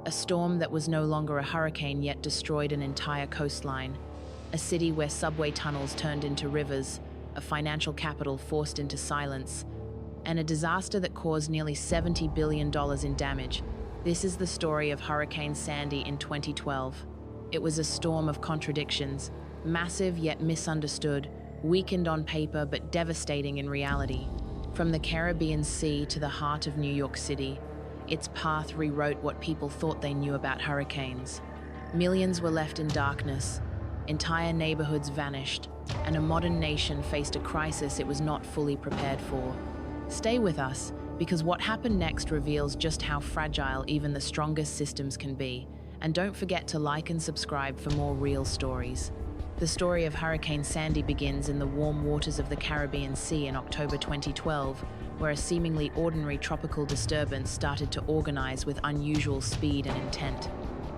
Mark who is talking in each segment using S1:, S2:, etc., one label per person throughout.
S1: A storm that was no longer a hurricane yet destroyed an entire coastline, a city where subway tunnels turned into rivers, a financial capital forced into silence, and a disaster that caused nearly $70 billion in damage. This is the story of Hurricane Sandy in 2012. It was a storm of contradictions, massive yet misunderstood, weakened on paper but devastating in reality. From the Caribbean Sea to the heart of New York City, its path rewrote what people thought they knew about hurricanes. Millions were left in darkness, entire neighborhoods vanished, and a modern nation faced a crisis it was not fully prepared for. Stay with us, because what happened next reveals just how fragile even the strongest systems can be. And don't forget to like and subscribe for more real stories. The story of Hurricane Sandy begins in the warm waters of the Caribbean Sea in October 2012, where a seemingly ordinary tropical disturbance started to organize with unusual speed and intent.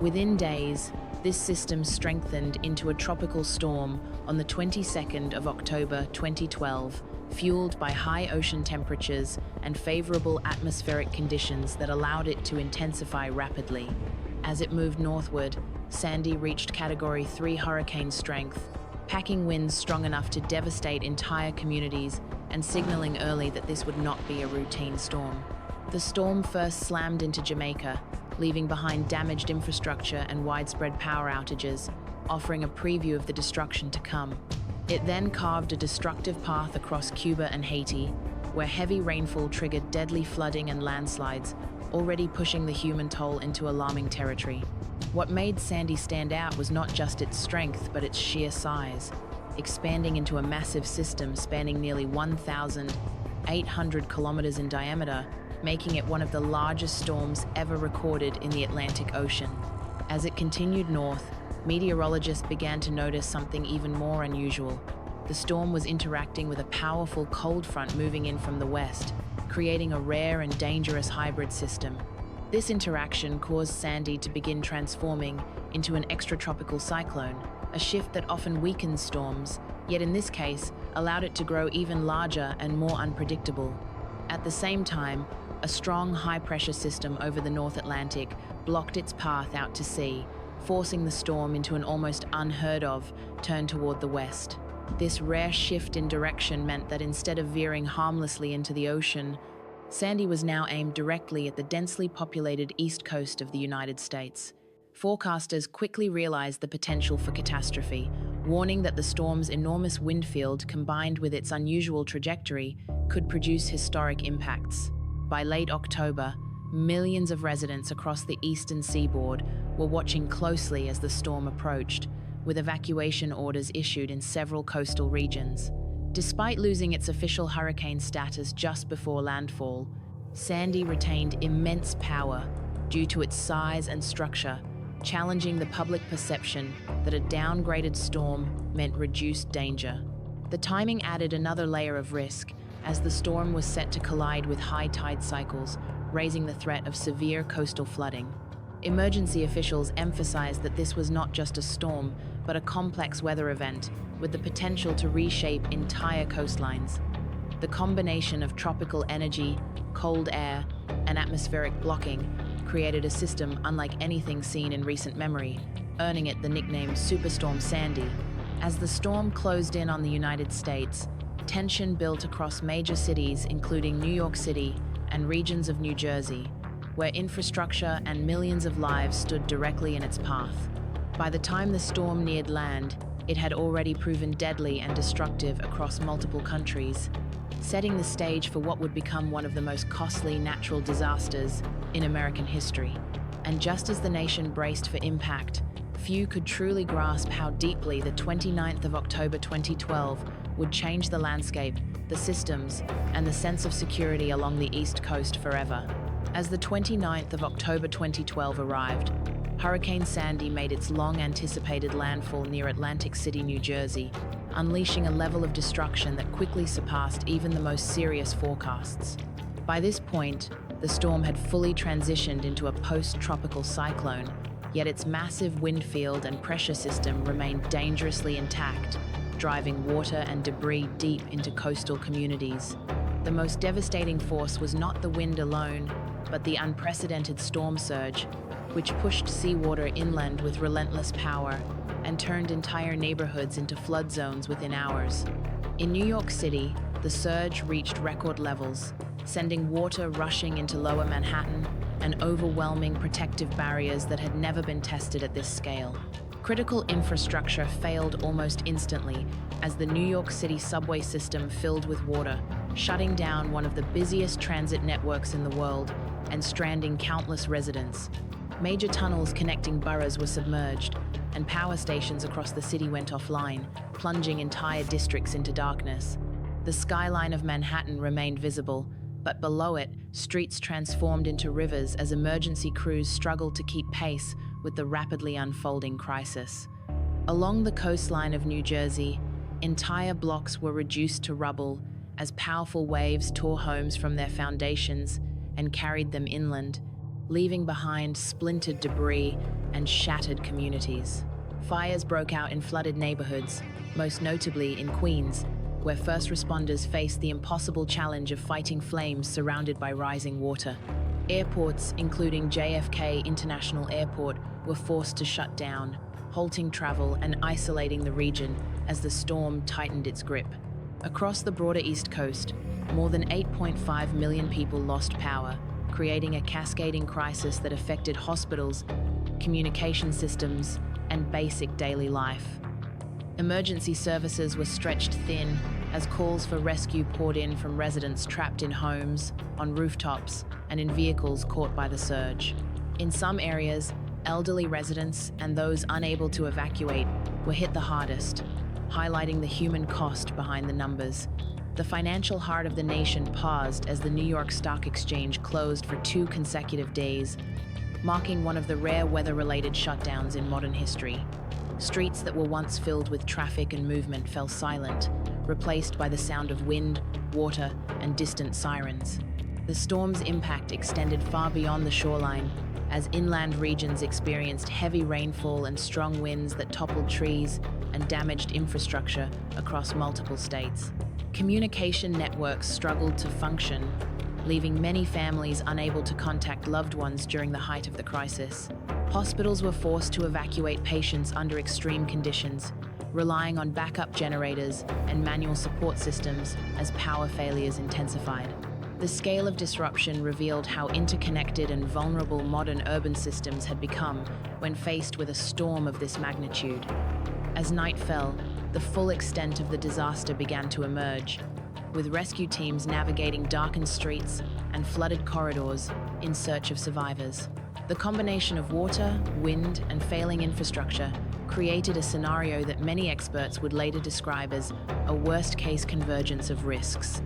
S1: Within days, this system strengthened into a tropical storm on the 22nd of October 2012, fueled by high ocean temperatures and favorable atmospheric conditions that allowed it to intensify rapidly. As it moved northward, Sandy reached Category 3 hurricane strength, packing winds strong enough to devastate entire communities and signaling early that this would not be a routine storm. The storm first slammed into Jamaica, leaving behind damaged infrastructure and widespread power outages, offering a preview of the destruction to come. It then carved a destructive path across Cuba and Haiti, where heavy rainfall triggered deadly flooding and landslides, already pushing the human toll into alarming territory. What made Sandy stand out was not just its strength, but its sheer size, expanding into a massive system spanning nearly 1,800 kilometers in diameter, making it one of the largest storms ever recorded in the Atlantic Ocean. As it continued north, meteorologists began to notice something even more unusual. The storm was interacting with a powerful cold front moving in from the west, creating a rare and dangerous hybrid system. This interaction caused Sandy to begin transforming into an extratropical cyclone, a shift that often weakens storms, yet in this case, allowed it to grow even larger and more unpredictable. At the same time, a strong high-pressure system over the North Atlantic blocked its path out to sea, forcing the storm into an almost unheard-of turn toward the west. This rare shift in direction meant that instead of veering harmlessly into the ocean, Sandy was now aimed directly at the densely populated east coast of the United States. Forecasters quickly realized the potential for catastrophe, warning that the storm's enormous wind field combined with its unusual trajectory could produce historic impacts. By late October, millions of residents across the eastern seaboard were watching closely as the storm approached, with evacuation orders issued in several coastal regions. Despite losing its official hurricane status just before landfall, Sandy retained immense power due to its size and structure, challenging the public perception that a downgraded storm meant reduced danger. The timing added another layer of risk, as the storm was set to collide with high tide cycles, raising the threat of severe coastal flooding. Emergency officials emphasized that this was not just a storm, but a complex weather event with the potential to reshape entire coastlines. The combination of tropical energy, cold air, and atmospheric blocking created a system unlike anything seen in recent memory, earning it the nickname Superstorm Sandy. As the storm closed in on the United States, tension built across major cities including New York City and regions of New Jersey, where infrastructure and millions of lives stood directly in its path. By the time the storm neared land, it had already proven deadly and destructive across multiple countries, setting the stage for what would become one of the most costly natural disasters in American history. And just as the nation braced for impact, few could truly grasp how deeply the 29th of October 2012 would change the landscape, the systems, and the sense of security along the East Coast forever. As the 29th of October 2012 arrived, Hurricane Sandy made its long-anticipated landfall near Atlantic City, New Jersey, unleashing a level of destruction that quickly surpassed even the most serious forecasts. By this point, the storm had fully transitioned into a post-tropical cyclone, yet its massive wind field and pressure system remained dangerously intact, driving water and debris deep into coastal communities. The most devastating force was not the wind alone, but the unprecedented storm surge, which pushed seawater inland with relentless power and turned entire neighborhoods into flood zones within hours. In New York City, the surge reached record levels, sending water rushing into lower Manhattan and overwhelming protective barriers that had never been tested at this scale. Critical infrastructure failed almost instantly as the New York City subway system filled with water, shutting down one of the busiest transit networks in the world and stranding countless residents. Major tunnels connecting boroughs were submerged, and power stations across the city went offline, plunging entire districts into darkness. The skyline of Manhattan remained visible, but below it, streets transformed into rivers as emergency crews struggled to keep pace with the rapidly unfolding crisis. Along the coastline of New Jersey, entire blocks were reduced to rubble as powerful waves tore homes from their foundations and carried them inland, leaving behind splintered debris and shattered communities. Fires broke out in flooded neighborhoods, most notably in Queens, where first responders faced the impossible challenge of fighting flames surrounded by rising water. Airports, including JFK International Airport, were forced to shut down, halting travel and isolating the region as the storm tightened its grip. Across the broader East Coast, more than 8.5 million people lost power, creating a cascading crisis that affected hospitals, communication systems, and basic daily life. Emergency services were stretched thin as calls for rescue poured in from residents trapped in homes, on rooftops, and in vehicles caught by the surge. In some areas, elderly residents and those unable to evacuate were hit the hardest, highlighting the human cost behind the numbers. The financial heart of the nation paused as the New York Stock Exchange closed for 2 consecutive days, marking one of the rare weather-related shutdowns in modern history. Streets that were once filled with traffic and movement fell silent, replaced by the sound of wind, water, and distant sirens. The storm's impact extended far beyond the shoreline, as inland regions experienced heavy rainfall and strong winds that toppled trees and damaged infrastructure across multiple states. Communication networks struggled to function, leaving many families unable to contact loved ones during the height of the crisis. Hospitals were forced to evacuate patients under extreme conditions, relying on backup generators and manual support systems as power failures intensified. The scale of disruption revealed how interconnected and vulnerable modern urban systems had become when faced with a storm of this magnitude. As night fell, the full extent of the disaster began to emerge, with rescue teams navigating darkened streets and flooded corridors in search of survivors. The combination of water, wind, and failing infrastructure created a scenario that many experts would later describe as a worst-case convergence of risks.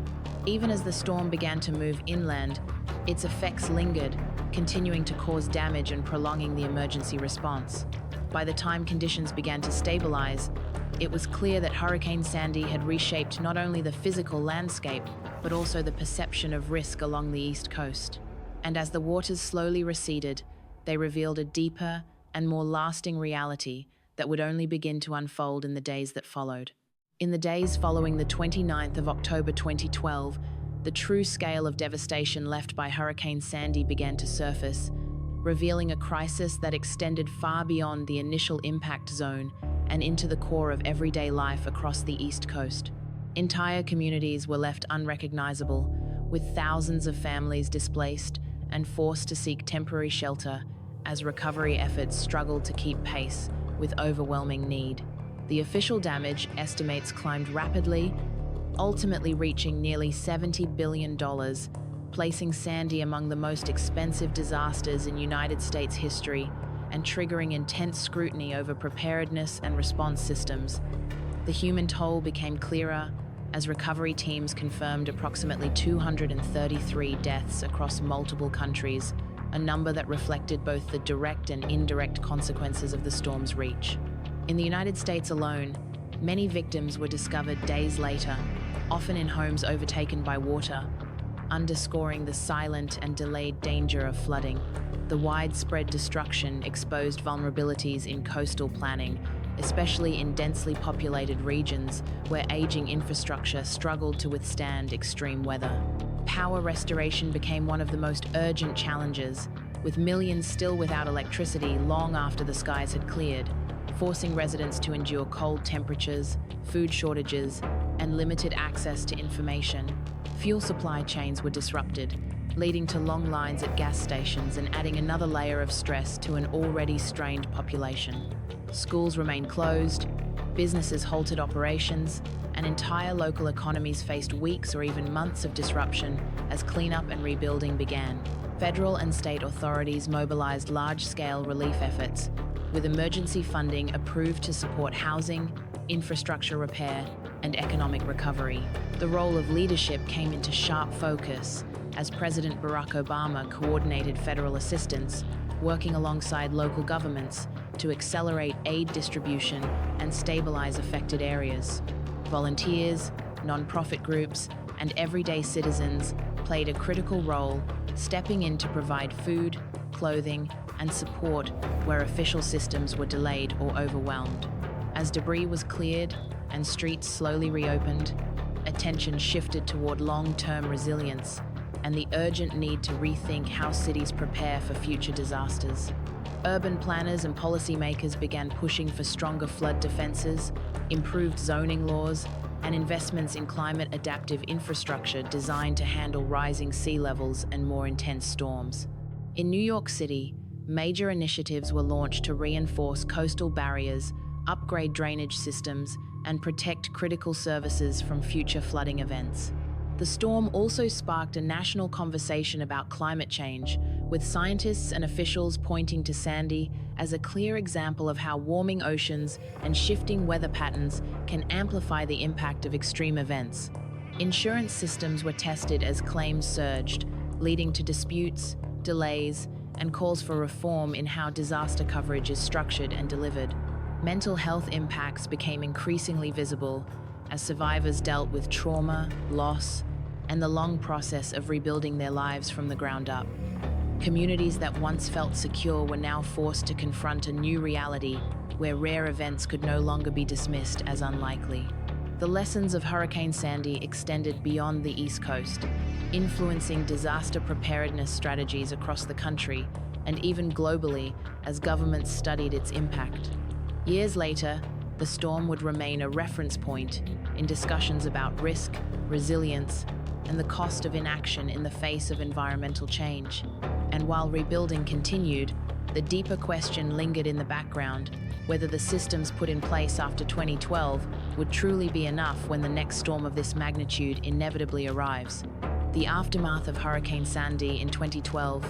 S1: Even as the storm began to move inland, its effects lingered, continuing to cause damage and prolonging the emergency response. By the time conditions began to stabilize, it was clear that Hurricane Sandy had reshaped not only the physical landscape, but also the perception of risk along the East Coast. And as the waters slowly receded, they revealed a deeper and more lasting reality that would only begin to unfold in the days that followed. In the days following the 29th of October 2012, the true scale of devastation left by Hurricane Sandy began to surface, revealing a crisis that extended far beyond the initial impact zone and into the core of everyday life across the East Coast. Entire communities were left unrecognizable, with thousands of families displaced and forced to seek temporary shelter as recovery efforts struggled to keep pace with overwhelming need. The official damage estimates climbed rapidly, ultimately reaching nearly $70 billion, placing Sandy among the most expensive disasters in United States history and triggering intense scrutiny over preparedness and response systems. The human toll became clearer as recovery teams confirmed approximately 233 deaths across multiple countries, a number that reflected both the direct and indirect consequences of the storm's reach. In the United States alone, many victims were discovered days later, often in homes overtaken by water, underscoring the silent and delayed danger of flooding. The widespread destruction exposed vulnerabilities in coastal planning, especially in densely populated regions where aging infrastructure struggled to withstand extreme weather. Power restoration became one of the most urgent challenges, with millions still without electricity long after the skies had cleared, forcing residents to endure cold temperatures, food shortages, and limited access to information. Fuel supply chains were disrupted, leading to long lines at gas stations and adding another layer of stress to an already strained population. Schools remained closed, businesses halted operations, and entire local economies faced weeks or even months of disruption as cleanup and rebuilding began. Federal and state authorities mobilized large-scale relief efforts, with emergency funding approved to support housing, infrastructure repair, and economic recovery. The role of leadership came into sharp focus as President Barack Obama coordinated federal assistance, working alongside local governments to accelerate aid distribution and stabilize affected areas. Volunteers, nonprofit groups, and everyday citizens played a critical role, stepping in to provide food, clothing, and support where official systems were delayed or overwhelmed. As debris was cleared and streets slowly reopened, attention shifted toward long-term resilience and the urgent need to rethink how cities prepare for future disasters. Urban planners and policymakers began pushing for stronger flood defenses, improved zoning laws, and investments in climate-adaptive infrastructure designed to handle rising sea levels and more intense storms. In New York City, major initiatives were launched to reinforce coastal barriers, upgrade drainage systems, and protect critical services from future flooding events. The storm also sparked a national conversation about climate change, with scientists and officials pointing to Sandy as a clear example of how warming oceans and shifting weather patterns can amplify the impact of extreme events. Insurance systems were tested as claims surged, leading to disputes, delays, and calls for reform in how disaster coverage is structured and delivered. Mental health impacts became increasingly visible as survivors dealt with trauma, loss, and the long process of rebuilding their lives from the ground up. Communities that once felt secure were now forced to confront a new reality where rare events could no longer be dismissed as unlikely. The lessons of Hurricane Sandy extended beyond the East Coast, influencing disaster preparedness strategies across the country and even globally as governments studied its impact. Years later, the storm would remain a reference point in discussions about risk, resilience, and the cost of inaction in the face of environmental change. And while rebuilding continued, the deeper question lingered in the background, whether the systems put in place after 2012 would truly be enough when the next storm of this magnitude inevitably arrives. The aftermath of Hurricane Sandy in 2012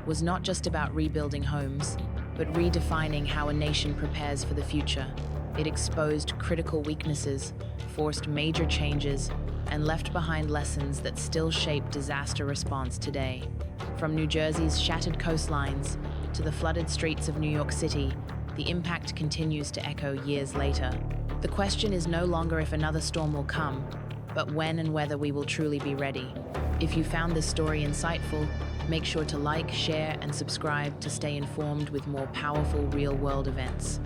S1: was not just about rebuilding homes, but redefining how a nation prepares for the future. It exposed critical weaknesses, forced major changes, and left behind lessons that still shape disaster response today. From New Jersey's shattered coastlines to the flooded streets of New York City, the impact continues to echo years later. The question is no longer if another storm will come, but when and whether we will truly be ready. If you found this story insightful, make sure to like, share, and subscribe to stay informed with more powerful real-world events.